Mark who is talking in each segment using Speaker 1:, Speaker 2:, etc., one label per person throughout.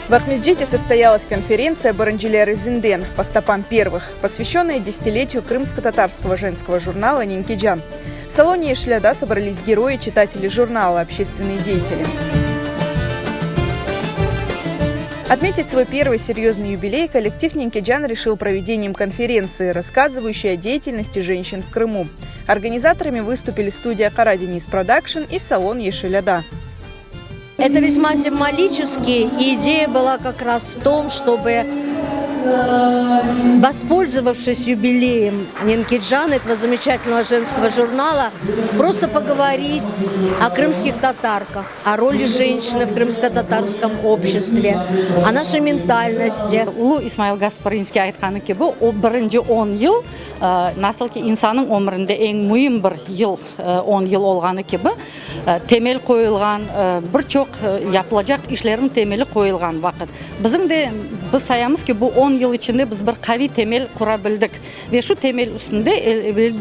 Speaker 1: В Ахмеджите состоялась конференция «Баранжилер Зинден» по стопам первых, посвященная десятилетию крымско-татарского женского журнала «Нинкиджан». В салоне Ешляда собрались герои, читатели журнала, общественные деятели. Отметить свой первый серьезный юбилей коллектив «Нинкиджан» решил проведением конференции, рассказывающей о деятельности женщин в Крыму. Организаторами выступили студия «Караденис Продакшн» и салон Ешляда.
Speaker 2: Это весьма символически, и идея была как раз в том, чтобы, воспользовавшись юбилеем Нинкиджан, этого замечательного женского журнала, просто поговорить о крымских татарках, о роли женщины в крымско-татарском обществе, о нашей ментальности.
Speaker 3: Улу Исмаил Гаспаринский айтқаны кебі, о бірінші 10 ел, насыл ки инсанның өмірінде ең мұйым бір ел, 10 ел олғаны кебі, темел қойылған, бір чоқ yapılacak işlerin temeli koyulgan vakit. Bizim de biz sayamız ki bu 10 yıl içinde biz bir kavi temel kurabildik ve şu temel üstünde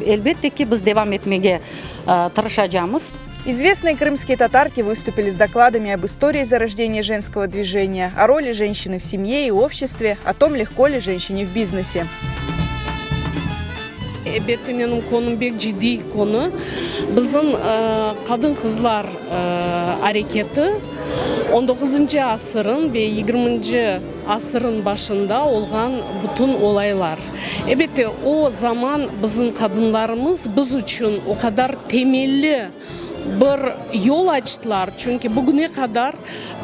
Speaker 3: elbette ki biz devam etmeye tırışacağımız.
Speaker 1: Известные крымские татарки выступили с докладами об истории зарождения женского движения, о роли женщины в семье и обществе, о том, легко ли женщине в бизнесе.
Speaker 4: Elbette benim konum bek ciddi konu. Bizim kadın kızlar hareketi 19. asırın ve 20. asırın başında olgan bütün olaylar. Elbette o zaman bizim kadınlarımız biz için o kadar temelli bir yol açtılar. Çünkü bugüne kadar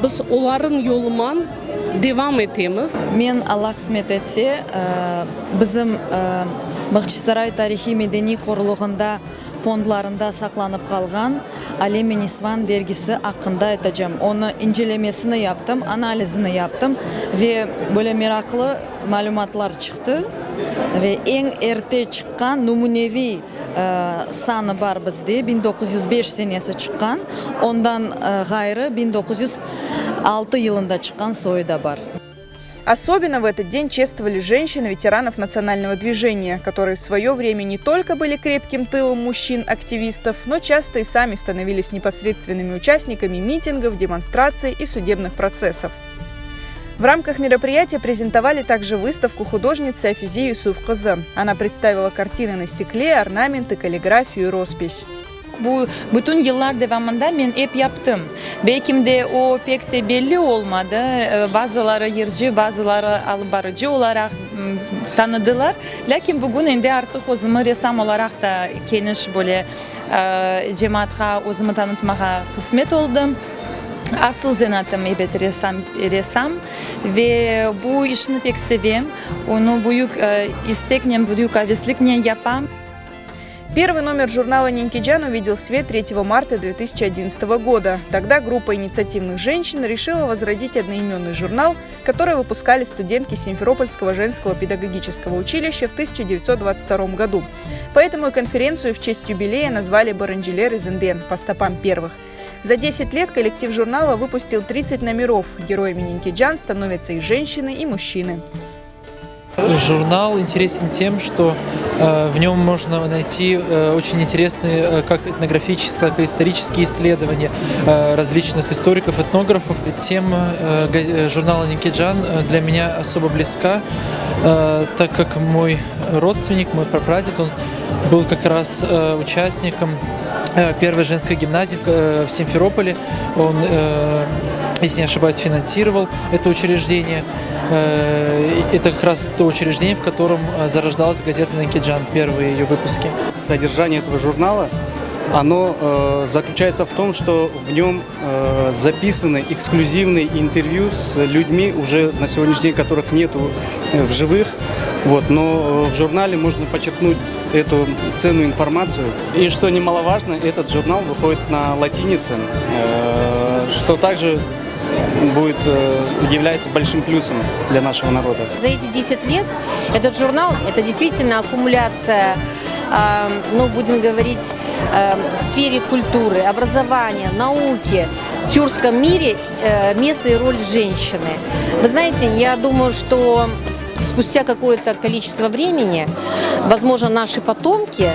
Speaker 4: biz onların yolundan devam etemiz.
Speaker 5: Men Allah kısmet etse bizim Бақчысарай тарихи-медени қорылығында фондларында сақланып қалған Алем Нисван дергісі ақында айтacağım. Оны инжелемесini yaptım, анализini yaptım ve böyle meraklı malumatlar çıktı ve en erте çıkan numunevi sani бар bizde 1905 senesi çıkan, ondan gayrı 1906 yılında çıkan soyu da var.
Speaker 1: Особенно в этот день чествовали женщин, ветеранов национального движения, которые в свое время не только были крепким тылом мужчин-активистов, но часто и сами становились непосредственными участниками митингов, демонстраций и судебных процессов. В рамках мероприятия презентовали также выставку художницы Афизе Юсуф-Кызы. Она представила картины на стекле, орнаменты, каллиграфию и роспись.
Speaker 6: Bu bütün yıllar devamında ben hep yaptım. Belki de o pek de belli olmadı. Bazıları yırcı, bazıları albarıcı olarak tanıdılar. Lakin bugün de artık özümü ressam olarak da geniş böyle cemaatha özümü tanıtmaya kısmet oldum. Asıl zanatım evet ressam ve bu işini pek seviyorum. Onu büyük istekle, büyük heveslikle yapam.
Speaker 1: Первый номер журнала «Нинкиджан» увидел свет 3 марта 2011 года. Тогда группа инициативных женщин решила возродить одноименный журнал, который выпускали студентки Симферопольского женского педагогического училища в 1922 году. Поэтому и конференцию в честь юбилея назвали «Баранжилер Зинден» по стопам первых. За 10 лет коллектив журнала выпустил 30 номеров. Героями «Нинкиджан» становятся и женщины, и мужчины.
Speaker 7: Журнал интересен тем, что в нем можно найти очень интересные как этнографические, так и исторические исследования различных историков, этнографов. Тема журнала «Нинкиджан» для меня особо близка, так как мой родственник, мой прапрадед, он был как раз участником первой женской гимназии в Симферополе. Он, если не ошибаюсь, финансировал это учреждение. Это как раз то учреждение, в котором зарождалась газета «Нинкиджан», первые ее выпуски.
Speaker 8: Содержание этого журнала, оно заключается в том, что в нем записаны эксклюзивные интервью с людьми, уже на сегодняшний день которых нету в живых. Вот, но в журнале можно почерпнуть эту ценную информацию. И что немаловажно, этот журнал выходит на латинице, что также является большим плюсом для нашего народа.
Speaker 9: За эти 10 лет этот журнал – это действительно аккумуляция, будем говорить, в сфере культуры, образования, науки, в тюркском мире место и роль женщины. Вы знаете, я думаю, что спустя какое-то количество времени, возможно, наши потомки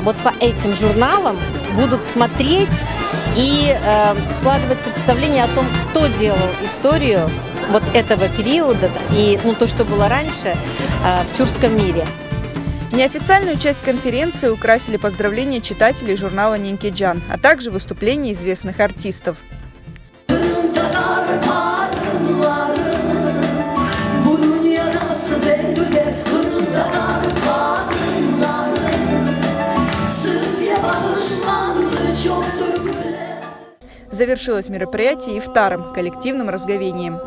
Speaker 9: вот по этим журналам будут смотреть и складывать представление о том, кто делал историю вот этого периода и то, что было раньше в тюркском мире.
Speaker 1: Неофициальную часть конференции украсили поздравления читателей журнала «Нинкиджан», а также выступления известных артистов. Завершилось мероприятие ифтаром, коллективным разговением.